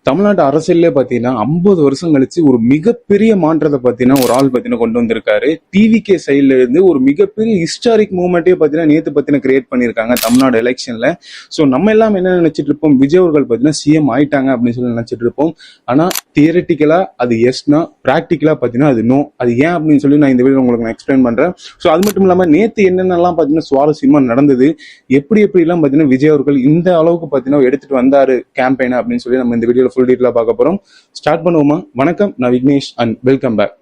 தமிழ்நாட்டு அரசியல்லே பாத்தீங்கன்னா 50 வருஷம் கழிச்சு ஒரு மிகப்பெரிய மாற்றத்தை பாத்தீங்கன்னா ஒரு ஆள் பாத்தீங்கன்னா கொண்டு வந்திருக்காரு. டிவிகே சைட்ல இருந்து ஒரு மிகப்பெரிய ஹிஸ்டாரிக் மூவ்மெண்ட்டே பாத்தீங்கன்னா நேத்து பாத்தீங்கன்னா கிரியேட் பண்ணிருக்காங்க தமிழ்நாடு எலெக்ஷன்ல. சோ நம்ம எல்லாம் என்ன நினைச்சிட்டு இருப்போம், விஜய் அவர்கள் பாத்தீங்கன்னா சிஎம் ஆயிட்டாங்க அப்படின்னு சொல்லி நினைச்சிட்டு இருப்போம். ஆனா தியரட்டிக்கலா அது எஸ்னா, பிராக்டிக்கலா பாத்தீங்கன்னா அது நோ. அது ஏன் அப்படின்னு சொல்லி நான் இந்த வீடியோ உங்களுக்கு நான் எக்ஸ்பிளைன் பண்றேன். சோ அது மட்டும் இல்லாம நேத்து என்னென்னலாம் பாத்தீங்கன்னா சுவாரஸ்யமா நடந்தது, எப்படி எல்லாம் பாத்தீங்கன்னா விஜய் அவர்கள் இந்த அளவுக்கு பாத்தீங்கன்னா எடுத்துட்டு வந்தாரு கேம்பெயின் அப்படின்னு சொல்லி நம்ம இந்த வீடியோல ஃபுல் டீட்டெயிலா பார்க்க போறோம். ஸ்டார்ட் பண்ணுவோமா? வணக்கம், நான் Vignesh and welcome back.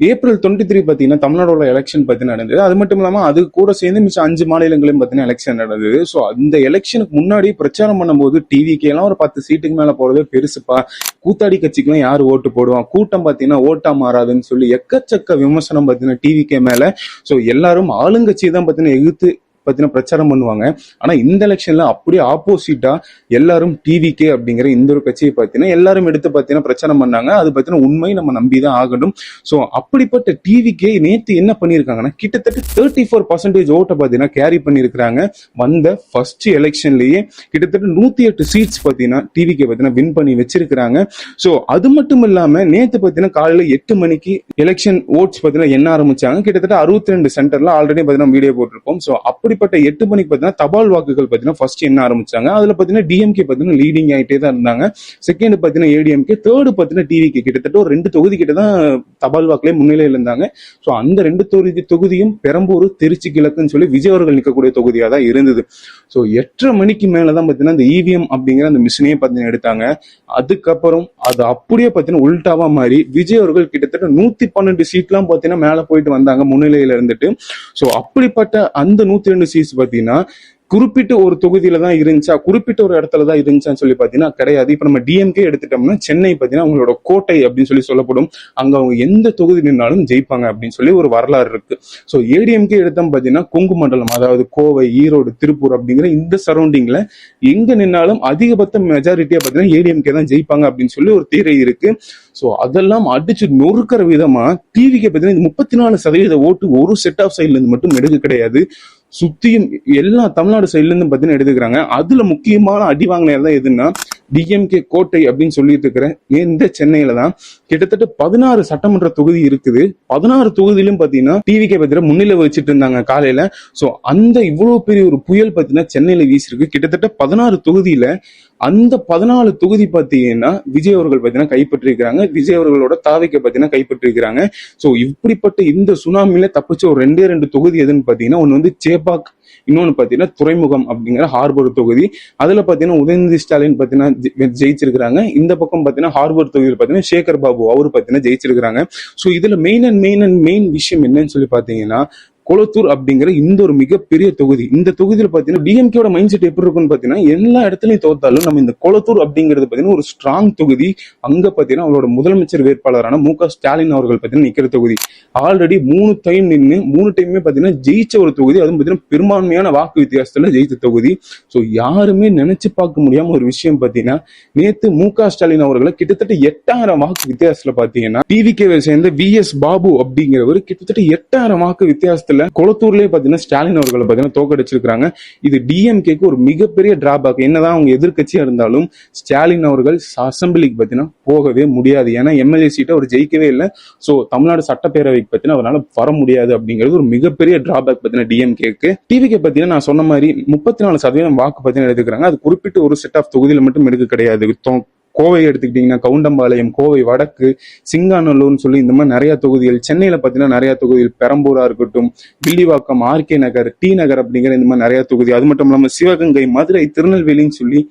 April 23 பாத்தீங்கன்னா தமிழ்நாடோட எலெக்ஷன் பத்தி நடந்தது. அது மட்டும் இல்லாம அது கூட சேர்ந்து மிச்சம் 5 மாநிலங்களையும் பாத்தீங்கன்னா எலெக்ஷன் நடந்தது. சோ அந்த எலெக்ஷனுக்கு முன்னாடி பிரச்சாரம் பண்ணும்போது டிவிக்கு எல்லாம் ஒரு 10 சீட்டுக்கு மேல போறதே பெருசுப்பா, கூத்தாடி கட்சிக்கு எல்லாம் யாரு ஓட்டு போடுவான், கூட்டம் பாத்தீங்கன்னா ஓட்டா மாறாதுன்னு சொல்லி எக்கச்சக்க விமர்சனம் பாத்தீங்கன்னா டிவிக்கே மேல. சோ எல்லாரும் ஆளுங்கட்சியை தான் பாத்தீங்கன்னா எதிர்த்து பாத்தீங்கன்னா பிரச்சாரம் பண்ணுவாங்க. ஆனா இந்த எலெக்ஷன்ல அப்படியே ஆப்போசிட்டா எல்லாரும் டிவிகே அப்படிங்கிற இந்த ஒரு கட்சியை பாத்தீங்கன்னா எல்லாரும் எடுத்து பாத்தீங்கன்னா பிரச்சாரம் பண்ணாங்க. அது பாத்தீங்கன்னா உண்மை, நம்ம நம்பிதான் ஆகணும். சோ அப்படிப்பட்ட டிவிகே நேத்து என்ன பண்ணிருக்காங்கன்னா கிட்டத்தட்ட 34% ஓட்டை பாத்தீங்கன்னா கேரி பண்ணிருக்காங்க. வந்த ஃபர்ஸ்ட் எலெக்ஷன்லயே கிட்டத்தட்ட 108 சீட்ஸ் பாத்தீங்கன்னா டிவிகே பாத்தீங்கன்னா வின் பண்ணி வச்சிருக்காங்க. சோ அது மட்டும் இல்லாம நேத்து பாத்தீங்கன்னா காலையில 8 மணிக்கு எலெக்ஷன் ஓட்ஸ் பாத்தீங்கன்னா என்ன ஆரம்பிச்சாங்க. கிட்டத்தட்ட 62 சென்டர்ல ஆல்ரெடி பாத்தீங்கன்னா வீடியோ போட்டிருப்போம். சோ அப்படிப்பட்ட 8 மணிக்கு பாத்தீங்கன்னா தபால் வாக்குகள் பாத்தீங்கன்னா ஃபர்ஸ்ட் என்ன ஆரம்பிச்சாங்க. அதுல பாத்தீங்கன்னா டிஎம்கே பாத்தீங்கன்னா லீடிங் ஆயிட்டே தான் இருந்தாங்க. செகண்ட் பாத்தீங்கன்னா ஏடிஎம்கே, தேர்டு பாத்தீங்கன்னா டிவிகே. கிட்டத்தட்ட ஒரு 2 தொகுதி கிட்ட தான் தபால் வாக்குல முன்னிலையில் இருந்தாங்க. சோ அந்த 2 தொகுதியும் பெரம்பூர், திருச்சி கிழக்குன்னு சொல்லி விஜய் அவர்கள் நிற்கக்கூடிய தொகுதியா தான் இருந்தது. சோ 8:30 மணிக்கு மேலதான் பாத்தீங்கன்னா இந்த இவிஎம் அப்படிங்கிற அந்த மிஷினையே பாத்தீங்கன்னா எடுத்தாங்க. அதுக்கப்புறம் அது அப்படியே பாத்தீங்கன்னா உல்டாவா மாறி விஜய் அவர்கள் கிட்டத்தட்ட 112 சீட்லாம் பாத்தீங்கன்னா மேல போயிட்டு வந்தாங்க முன்னிலையில இருந்துட்டு. சோ அப்படிப்பட்ட அந்த 102 சீட்ஸ் பாத்தீங்கன்னா குறிப்பிட்ட ஒரு தொகுதியில தான் இருந்துச்சா, குறிப்பிட்ட ஒரு இடத்துல தான் இருந்துச்சான்னு சொல்லி பாத்தீங்கன்னா கிடையாது. இப்ப நம்ம டிஎம்கே எடுத்துட்டோம்னா சென்னை பாத்தீங்கன்னா அவங்களோட கோட்டை அப்படின்னு சொல்லி சொல்லப்படும். அங்க அவங்க எந்த தொகுதி நின்னாலும் ஜெயிப்பாங்க அப்படின்னு சொல்லி ஒரு வரலாறு இருக்கு. சோ ஏடிஎம்கே எடுத்தோம் பாத்தீங்கன்னா கொங்கு மண்டலம், அதாவது கோவை, ஈரோடு, திருப்பூர் அப்படிங்கிற இந்த சரௌண்டிங்ல எங்க நின்னாலும் அதிகபட்ச மெஜாரிட்டியா பாத்தீங்கன்னா ஏடிஎம்கே தான் ஜெயிப்பாங்க அப்படின்னு சொல்லி ஒரு தியரி இருக்கு. சோ அதெல்லாம் அடிச்சு நொறுக்கிற விதமா டிவிக்கு பாத்தீங்கன்னா 34% ஓட்டு ஒரு செட் ஆஃப் சைட்ல இருந்து மட்டும் எடுக்க கிடையாது, சுத்தியும் எல்லா தமிழ்நாடு சைட்ல இருந்து பாத்தீங்கன்னா எடுத்துக்கிறாங்க. அதுல முக்கியமான அடி வாங்கினது தான் எதுன்னா டிஎம்கே கோட்டை அப்படின்னு சொல்லிட்டு இருக்கிற இந்த சென்னையில தான் கிட்டத்தட்ட 16 சட்டமன்ற தொகுதி இருக்குது. 16 தொகுதியிலும் பாத்தீங்கன்னா டிவிகே பாத்தீங்கன்னா முன்னிலை வச்சுட்டு இருந்தாங்க காலையில. சோ அந்த இவ்வளவு பெரிய ஒரு புயல் பாத்தீங்கன்னா சென்னையில வீசிருக்கு. கிட்டத்தட்ட 16 தொகுதியில அந்த 14 தொகுதி பாத்தீங்கன்னா விஜய் அவர்கள் பாத்தீங்கன்னா கைப்பற்றிருக்கிறாங்க. விஜய் அவர்களோட தாவைக்க பாத்தீங்கன்னா கைப்பற்றிருக்கிறாங்க. சோ இப்படிப்பட்ட இந்த சுனாமில தப்பிச்ச ஒரு 2 தொகுதி எதுன்னு பாத்தீங்கன்னா ஒன்னு வந்து சேப்பாக், இன்னொன்னு பாத்தீங்கன்னா துறைமுகம் அப்படிங்கிற ஹார்பர் தொகுதி. அதுல பாத்தீங்கன்னா உதயநிதி ஸ்டாலின் பாத்தீங்கன்னா ஜெயிச்சிருக்காங்க. இந்த பக்கம் பாத்தீங்கன்னா ஹார்பர் தொகுதியில் பாத்தீங்கன்னா சேகர் பாபு அவரு பாத்தீங்கன்னா ஜெயிச்சிருக்காங்க. சோ இதுல மெயின் விஷயம் என்னன்னு சொல்லி பாத்தீங்கன்னா கொளத்தூர் அப்படிங்கிற இந்த ஒரு மிகப்பெரிய தொகுதி. இந்த தொகுதியில பாத்தீங்கன்னா டிஎம்கேட மைண்ட் செட் எப்படி இருக்குன்னு பாத்தீங்கன்னா எல்லா இடத்துலயும் தோத்தாலும் நம்ம இந்த கொளத்தூர் அப்படிங்கிறது பாத்தீங்கன்னா ஒரு ஸ்ட்ராங் தொகுதி. அங்க பாத்தீங்கன்னா அவங்களோட முதலமைச்சர் வேட்பாளரான மு.க. ஸ்டாலின் அவர்கள் பாத்தீங்கன்னா நிக்கிற தொகுதி. ஆல்ரெடி 3 டைம் நின்று 3 டைமே பாத்தீங்கன்னா ஜெயிச்ச ஒரு தொகுதி. அதுவும் பாத்தீங்கன்னா பெரும்பான்மையான வாக்கு வித்தியாசத்துல ஜெயிச்ச தொகுதி. சோ யாருமே நினைச்சு பார்க்க முடியாம ஒரு விஷயம் பாத்தீங்கன்னா நேத்து மு.க. ஸ்டாலின் அவர்களை கிட்டத்தட்ட 8000 வாக்கு வித்தியாசத்துல பாத்தீங்கன்னா டிவிகேவை சேர்ந்த வி.எஸ். பாபு அப்படிங்கிறவர் கிட்டத்தட்ட 8000 வாக்கு வித்தியாசத்துல கொளத்தூர்லயே பாத்தீங்கன்னா ஸ்டாலின் அவர்களை பாத்தீங்கன்னா தோக்கடிச்சிருக்காங்க. இது டிஎம்கேக்கு ஒரு மிகப்பெரிய டிராபேக். என்னதான் அவங்க எதிர்கட்சியா இருந்தாலும் ஸ்டாலின் அவர்கள் அசம்பிளிக்கு பாத்தீங்கன்னா போகவே முடியாது. ஏன்னா எம்எல்ஏ சீட்டை அவர் ஜெயிக்கவே இல்லை. சோ தமிழ்நாடு சட்டப்பேரவைக்கு பாத்தீங்கன்னா அவரால் வர முடியாது அப்படிங்கிறது ஒரு மிகப்பெரிய டிராபேக் பாத்தீங்கன்னா டிஎம்கேக்கு. டிவிகே பாத்தீங்கன்னா நான் சொன்ன மாதிரி 34% வாக்கு பாத்தீங்கன்னா எடுத்துக்கிறாங்க. அது குறிப்பிட்ட ஒரு செட் ஆஃப் தொகுதியில மட்டும் எடுக்க கிடையாது. கோவை எடுத்துக்கிட்டீங்கன்னா கவுண்டம்பாளையம், கோவை வடக்கு, சிங்காநல்லூர்னு சொல்லி இந்த மாதிரி நிறைய தொகுதிகள். சென்னையில பாத்தீங்கன்னா நிறைய தொகுதிகள், பெரம்பூரா இருக்கட்டும், வில்லிவாக்கம், ஆர்கே நகர், டி நகர் அப்படிங்கிற இந்த மாதிரி நிறைய தொகுதி. அது மட்டும் இல்லாம சிவகங்கை, மதுரை, திருநெல்வேலின்னு சொல்லி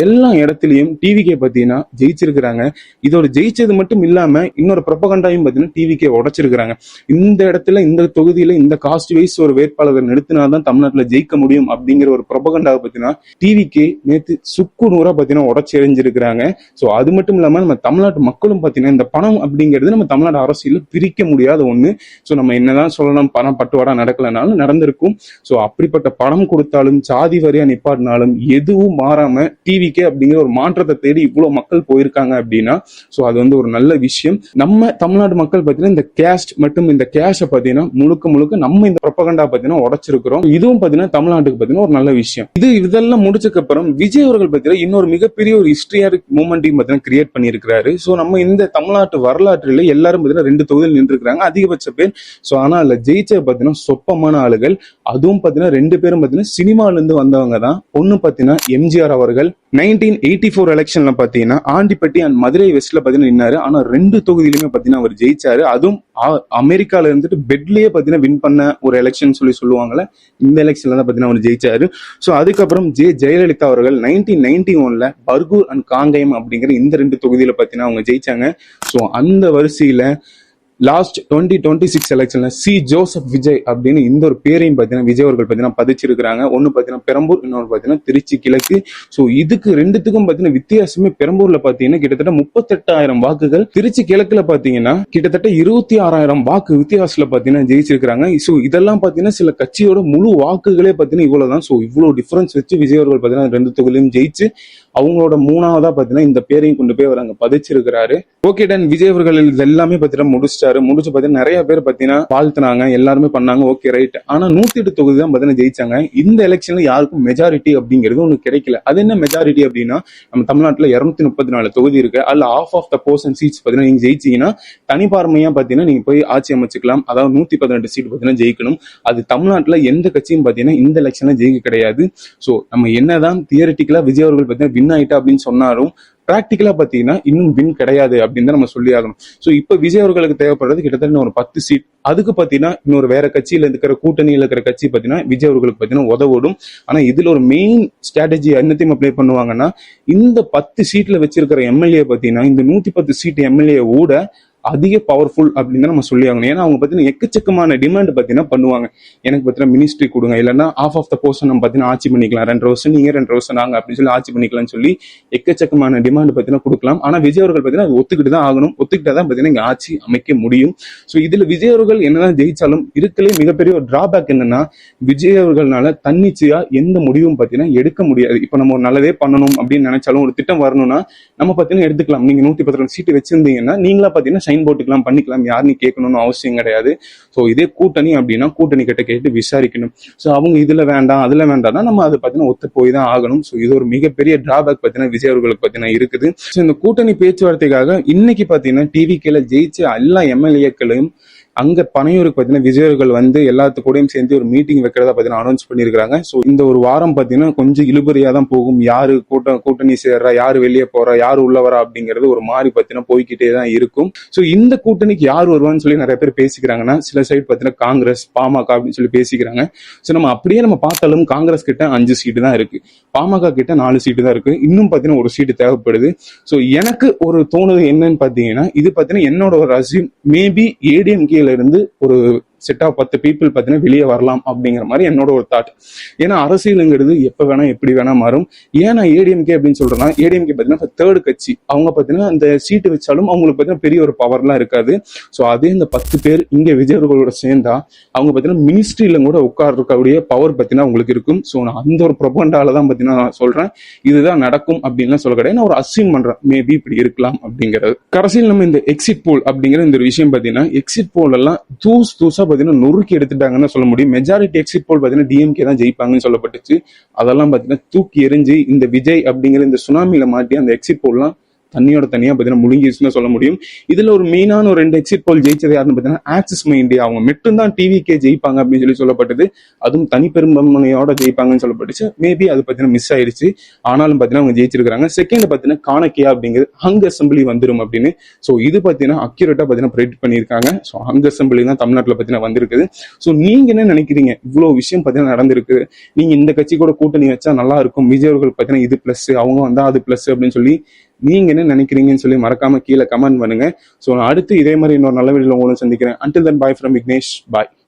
எல்லா இடத்துலயும் டிவிகே பாத்தீங்கன்னா ஜெயிச்சிருக்கிறாங்க. இதோட ஜெயிச்சது மட்டும் இல்லாம இன்னொரு ப்ரொபகண்டாவையும் பாத்தீங்கன்னா டிவிகே உடைச்சிருக்கிறாங்க. இந்த இடத்துல இந்த தொகுதியில இந்த காஸ்ட் வைஸ் ஒரு வேட்பாளர் நிறுத்தினாதான் தமிழ்நாட்டுல ஜெயிக்க முடியும் அப்படிங்கிற ஒரு ப்ரொபகண்டாவை பாத்தீங்கன்னா டிவிகே நேத்து சுக்கு நூறா பாத்தீங்கன்னா உடைச்சு எறிஞ்சிருக்கிறாங்க. சோ அது மட்டும் இல்லாம நம்ம தமிழ்நாட்டு மக்களும் பாத்தீங்கன்னா இந்த பணம் அப்படிங்கிறது நம்ம தமிழ்நாடு அரசியல பிரிக்க முடியாத ஒண்ணு. சோ நம்ம என்னதான் சொல்லணும், பணம் பட்டுவாடா நடக்கலனாலும் நடந்திருக்கும். சோ அப்படிப்பட்ட பணம் கொடுத்தாலும், சாதி வரியா நிப்பாட்டினாலும் எதுவும் மாறாம டிவிக்கே அப்படிங்கிற ஒரு மாற்றத்தை தேடி இவ்வளவு மக்கள் போயிருக்காங்க அப்படின்னா சோ அது வந்து ஒரு நல்ல விஷயம். நம்ம தமிழ்நாடு மக்கள் பாத்தீங்கன்னா இந்த கேஸ்ட் மற்றும் இந்த கேஷை பாத்தீங்கன்னா முழுக்க முழுக்க நம்ம இந்த ப்ரொபகண்டா பாத்தீங்கன்னா உடைச்சிருக்கிறோம். இதுவும் பாத்தீங்கன்னா தமிழ்நாட்டுக்கு பாத்தீங்கன்னா ஒரு நல்ல விஷயம். இதெல்லாம் முடிச்சதுக்கு அப்புறம் விஜய் அவர்கள் பாத்தீங்கன்னா இன்னொரு மிகப்பெரிய ஒரு ஹிஸ்டரியாரிக் மூமெண்ட்டையும் பாத்தீங்கன்னா கிரியேட் பண்ணியிருக்காரு. சோ நம்ம இந்த தமிழ்நாட்டு வரலாற்றில எல்லாரும் பாத்தீங்கன்னா 2 தொகுதியில் நின்று இருக்காங்க அதிகபட்ச பேர். சோ ஆனா அதுல ஜெயிச்ச பாத்தீங்கன்னா சொப்பமான ஆளுகள். அதுவும் பாத்தீங்கன்னா 2 பேரும் பாத்தீங்கன்னா சினிமால இருந்து வந்தவங்க தான். ஒன்னு பாத்தீங்கன்னா எம்ஜிஆர் அவர்கள் 1984 எலெக்ஷன்ல பாத்தீங்கன்னா ஆண்டிப்பட்டி அண்ட் மதுரை வெஸ்ட்ல பாத்தீங்கன்னா நின்னாரு. ஆனா 2 தொகுதியிலுமே பாத்தீங்கன்னா அவர் ஜெயிச்சாரு. அதுவும் அமெரிக்கால இருந்துட்டு பெட்லயே பாத்தீங்கன்னா வின் பண்ண ஒரு எலெக்ஷன் சொல்லுவாங்கல்ல, இந்த எலெக்ஷன்ல தான் பாத்தீங்கன்னா அவர் ஜெயிச்சாரு. சோ அதுக்கப்புறம் ஜெயலலிதா அவர்கள் 1991 பர்கூர் அண்ட் காங்கயம் அப்படிங்கிற இந்த 2 தொகுதியில பாத்தீங்கன்னா அவங்க ஜெயிச்சாங்க. சோ அந்த வரிசையில லாஸ்ட் 2026 எலெக்ஷன்ல சி ஜோசப் விஜய் அப்படின்னு இந்த ஒரு பேரையும் பாத்தீங்கன்னா விஜய் அவர்கள் பாத்தீங்கன்னா பதிச்சிருக்காங்க. ஒன்னு பாத்தீங்கன்னா பெரம்பூர், இன்னொரு பாத்தீங்கன்னா திருச்சி கிழக்கு. சோ இதுக்கு 2த்துக்கும் பாத்தீங்கன்னா வித்தியாசமே கிட்டத்தட்ட 38,000 வாக்குகள், திருச்சி கிழக்குல பாத்தீங்கன்னா கிட்டத்தட்ட 26,000 வாக்கு வித்தியாசத்துல பாத்தீங்கன்னா ஜெயிச்சிருக்காங்க. சோ இதெல்லாம் பாத்தீங்கன்னா சில கட்சியோட முழு வாக்குகளே பாத்தீங்கன்னா இவ்வளவுதான். சோ இவ்வளவு டிஃபரன்ஸ் வச்சு விஜய் அவர்கள் பாத்தீங்கன்னா 2 தொகுதியிலும் ஜெயிச்சு அவங்களோட 3ஆவதா பாத்தீங்கன்னா இந்த பேரையும் கொண்டு போய் அவர் அங்க பதிச்சிருக்கிறாரு. ஓகே டன், விஜய் அவர்கள் இது எல்லாமே பாத்தீங்கன்னா முடிச்சு பாத்தீங்கன்னா நிறைய பேர் பாத்தீங்கன்னா வாழ்த்துனாங்க, எல்லாருமே பண்ணாங்க. Okay right. ஆனா 108 தொகுதி தான் பாத்தீங்கன்னா ஜெயிச்சாங்க. இந்த எலெக்ஷன்ல யாருக்கும் மெஜாரிட்டி அப்படிங்கிறது ஒண்ணு கிடைக்கல. அது என்ன மெஜாரிட்டி அப்படின்னா, நம்ம தமிழ்நாட்டுல 234 தொகுதி இருக்கு. அதுல ஆஃப் த போர்சன் சீட்ஸ் பாத்தீங்கன்னா நீங்க ஜெயிச்சீங்கன்னா தனிப்பார்மையா பாத்தீங்கன்னா நீங்க போய் ஆட்சி அமைச்சுக்கலாம். அதாவது 118 சீட் பாத்தீங்கன்னா ஜெயிக்கணும். அது தமிழ்நாட்டுல எந்த கட்சியும் பாத்தீங்கன்னா இந்த எலெக்ஷன்ல ஜெயிக்க கிடையாது. சோ நம்ம என்னதான் தியரிட்டிக்கலா விஜய் அவர்கள் பாத்தீங்கன்னா வின் ஆயிட்டா அப்படின்னு சொன்னாலும் பிராக்டிகலா பாத்தீங்கன்னா இன்னும் வின் கிடையாது அப்படின்னு தான் நம்ம சொல்லி ஆகணும். சோ இப்ப விஜய் அவர்களுக்கு தேவைப்படுறது கிட்டத்தட்ட ஒரு 10 சீட். அதுக்கு பாத்தீங்கன்னா இன்னொரு வேற கட்சியில இருக்கிற கூட்டணியில இருக்கிற கட்சி பாத்தீங்கன்னா விஜய் அவர்களுக்கு பாத்தீங்கன்னா உதவும். ஆனா இதுல ஒரு மெயின் ஸ்ட்ராட்டஜி என்னத்தையும் அப்ளை பண்ணுவாங்கன்னா, இந்த 10 சீட்ல வச்சிருக்கிற எம்எல்ஏ பாத்தீங்கன்னா இந்த 110 சீட் எம்எல்ஏ ஓட அதிக பவர்ஃபுல் அப்படின்னு தான் நம்ம சொல்லி ஆகணும். ஏன்னா அவங்க பாத்தீங்கன்னா எக்கச்சக்கமான டிமாண்ட் பாத்தீங்கன்னா பண்ணுவாங்க. எனக்கு பாத்தீங்கன்னா மினிஸ்ட்ரி கொடுங்க, இல்லைன்னா ஆஃப் த போர்ஷன் நம்ம பாத்தீங்கன்னா ஆட்சி பண்ணிக்கலாம், 2 வருஷம் நீங்க 2 வருஷம் நாங்க அப்படின்னு சொல்லி ஆட்சி பண்ணிக்கலாம்னு சொல்லி எக்கச்சக்கமான டிமாண்ட் பாத்தீங்கன்னா கொடுக்கலாம். ஆனா விஜய் அவர்கள் பாத்தீங்கன்னா அது ஒத்துக்கிட்டு தான் ஆகணும். ஒத்துக்கிட்டா தான் பாத்தீங்கன்னா இங்க ஆட்சி அமைக்க முடியும். சோ இதுல விஜய் அவர்கள் என்னதான் ஜெயிச்சாலும் இருக்கலே மிகப்பெரிய ஒரு டிராபேக் என்னன்னா, விஜய் அவர்களால தன்னிச்சையா எந்த முடிவும் பாத்தீங்கன்னா எடுக்க முடியாது. இப்ப நம்ம ஒரு நல்லதே பண்ணணும் அப்படின்னு நினைச்சாலும், ஒரு திட்டம் வரணும்னா நம்ம பாத்தீங்கன்னா எடுத்துக்கலாம். நீங்க 112 சீட்டு வச்சிருந்தீங்கன்னா நீங்களா பாத்தீங்கன்னா சைன் போட்டுக்கலாம், பண்ணிக்கலாம், யாருன்னு கேட்கணும்னு அவசியம் கிடையாது. சோ இதே கூட்டணி அப்படின்னா கூட்டணி கிட்ட கேட்டு விசாரிக்கணும். சோ அவங்க இதுல வேண்டாம் அதுல வேண்டாம்னா நம்ம அதை பாத்தீங்கன்னா ஒத்து போய் தான் ஆகணும். சோ இது ஒரு மிகப்பெரிய டிராபேக் பாத்தீங்கன்னா விஜய் அவர்களுக்கு பாத்தீங்கன்னா இருக்குது. சோ இந்த கூட்டணி பேச்சுவார்த்தைக்காக இன்னைக்கு பாத்தீங்கன்னா டிவிகேல ஜெயிச்ச எல்லா எம்எல்ஏக்களையும் அங்க பனையூருக்கு பாத்தீங்கன்னா விஜய் அவர்கள் வந்து எல்லாத்து கூடயும் சேர்ந்து ஒரு மீட்டிங் வைக்கிறதா பாத்தீங்கன்னா அனௌன்ஸ் பண்ணிருக்காங்க. சோ இந்த ஒரு வாரம் பாத்தீங்கன்னா கொஞ்சம் இழுபறியா தான் போகும். யாரு கூட்டணி சேர்றா, யாரு வெளியே போறா, யாரு உள்ள வரா அப்படிங்கிறது ஒரு மாதிரி பாத்தீங்கன்னா போய்கிட்டே தான் இருக்கும். சோ இந்த கூட்டணிக்கு யார் வருவான்னு சொல்லி நிறைய பேர் பேசிக்கிறாங்கன்னா, சில சைடு பாத்தீங்கன்னா காங்கிரஸ், பாமக அப்படின்னு சொல்லி பேசிக்கிறாங்க. சோ நம்ம அப்படியே நம்ம பார்த்தாலும் காங்கிரஸ் கிட்ட 5 சீட்டு தான் இருக்கு, பாமக கிட்ட 4 சீட்டு தான் இருக்கு, இன்னும் பாத்தீங்கன்னா ஒரு சீட்டு தேவைப்படுது. சோ எனக்கு ஒரு தோணுது என்னன்னு பாத்தீங்கன்னா, இது பாத்தீங்கன்னா என்னோட ஒரு அசியூம், மேபி ஏடிஎம்கேல இருந்து ஒரு செட் ஆஃப் 10 பீப்புள் பாத்தீங்கன்னா வெளியே வரலாம் அப்படிங்கிற மாதிரி என்னோட ஒரு தாட். ஏன்னா அரசியலுங்கிறது எப்ப வேணா எப்படி வேணா மாறும். ஏன்னா ஏடிஎம்கே அப்படின்னு சொல்றேன்னா, ஏடிஎம்கே பாத்தீங்கன்னா தேர்ட் கட்சி. அவங்க பாத்தீங்கன்னா அந்த சீட்டு வச்சாலும் அவங்களுக்கு பாத்தீங்கன்னா பெரிய ஒரு பவர்லாம் இருக்காது. சோ அதே இந்த 10 பேர் இங்க விஜய் அவர்களோட சேர்ந்தா அவங்க பாத்தீங்கன்னா மினிஸ்ட்ரியில கூட உட்கார்றக்கூடிய பவர் பாத்தீங்கன்னா அவங்களுக்கு இருக்கும். சோ நான் அந்த ஒரு ப்ரொபண்டால தான் பாத்தீங்கன்னா நான் சொல்றேன் இதுதான் நடக்கும் அப்படின்னு சொல்ல கிடையாது, நான் ஒரு அசியூம் பண்றேன் மேபி இப்படி இருக்கலாம் அப்படிங்கிறது. கடைசியில் நம்ம இந்த எக்ஸிட் போல் அப்படிங்கிற இந்த ஒரு விஷயம் பாத்தீங்கன்னா, எக்ஸிட் போல் எல்லாம் தூசா பாத்தீங்கன்னா நொறுக்கி எடுத்துட்டாங்கன்னு சொல்ல முடியும். மெஜாரிட்டி எக்ஸிட் போல் பாத்தீங்கன்னா டிஎம்கே தான் ஜெயிப்பாங்கன்னு சொல்லப்பட்டுச்சு. அதெல்லாம் பாத்தீங்கன்னா தூக்கி எரிஞ்சு இந்த விஜய் அப்படிங்கிற இந்த சுனாமியில மாட்டி அந்த எக்ஸிட் போல்லாம் தண்ணியோட தனியா பாத்தீங்கன்னா முழுங்கிச்சுன்னு சொல்ல முடியும். இதுல ஒரு மெயினான ஒரு 2 எக்ஸிட் போல் ஜெயிச்சது யாருன்னு பாத்தீங்கன்னா ஆக்சிஸ் மை இந்தியா. அவங்க மட்டும்தான் டிவிகே ஜெயிப்பாங்க அப்படின்னு சொல்லி சொல்லப்பட்டது. அதுவும் தனிப்பெரும்பான்மையோட ஜெயிப்பாங்கன்னு சொல்லப்பட்டுச்சு. மேபி அது பாத்தீங்கன்னா மிஸ் ஆயிடுச்சு. ஆனாலும் பாத்தீங்கன்னா அவங்க ஜெயிச்சிருக்காங்க. செகண்ட் பாத்தீங்கன்னா காணக்கியா அப்படிங்கிறது ஹங் அசம்பிளி வந்துடும் அப்படின்னு. சோ இது பாத்தீங்கன்னா அக்யூரேட்டா பாத்தீங்கன்னா ப்ரெடிக்ட் பண்ணிருக்காங்க. சோ ஹங் அசம்பிளி தான் தமிழ்நாட்டுல பாத்தீங்கன்னா வந்திருக்குது. சோ நீங்க என்ன நினைக்கிறீங்க? இவ்வளவு விஷயம் பாத்தீங்கன்னா நடந்திருக்கு, நீங்க இந்த கட்சி கூட கூட்டணி வச்சா நல்லா இருக்கும், விஜய் அவர்கள் பாத்தீங்கன்னா இது பிளஸ், அவங்க வந்தா அது பிளஸ் அப்படின்னு சொல்லி நீங்க என்ன நினைக்கிறீங்கன்னு சொல்லி மறக்காம கீழே கமெண்ட் பண்ணுங்க. சோ அடுத்து இதே மாதிரி இன்னொரு நல்ல வீடியோல உங்களை சந்திக்கிறேன். Until then, bye from Vignesh. Bye.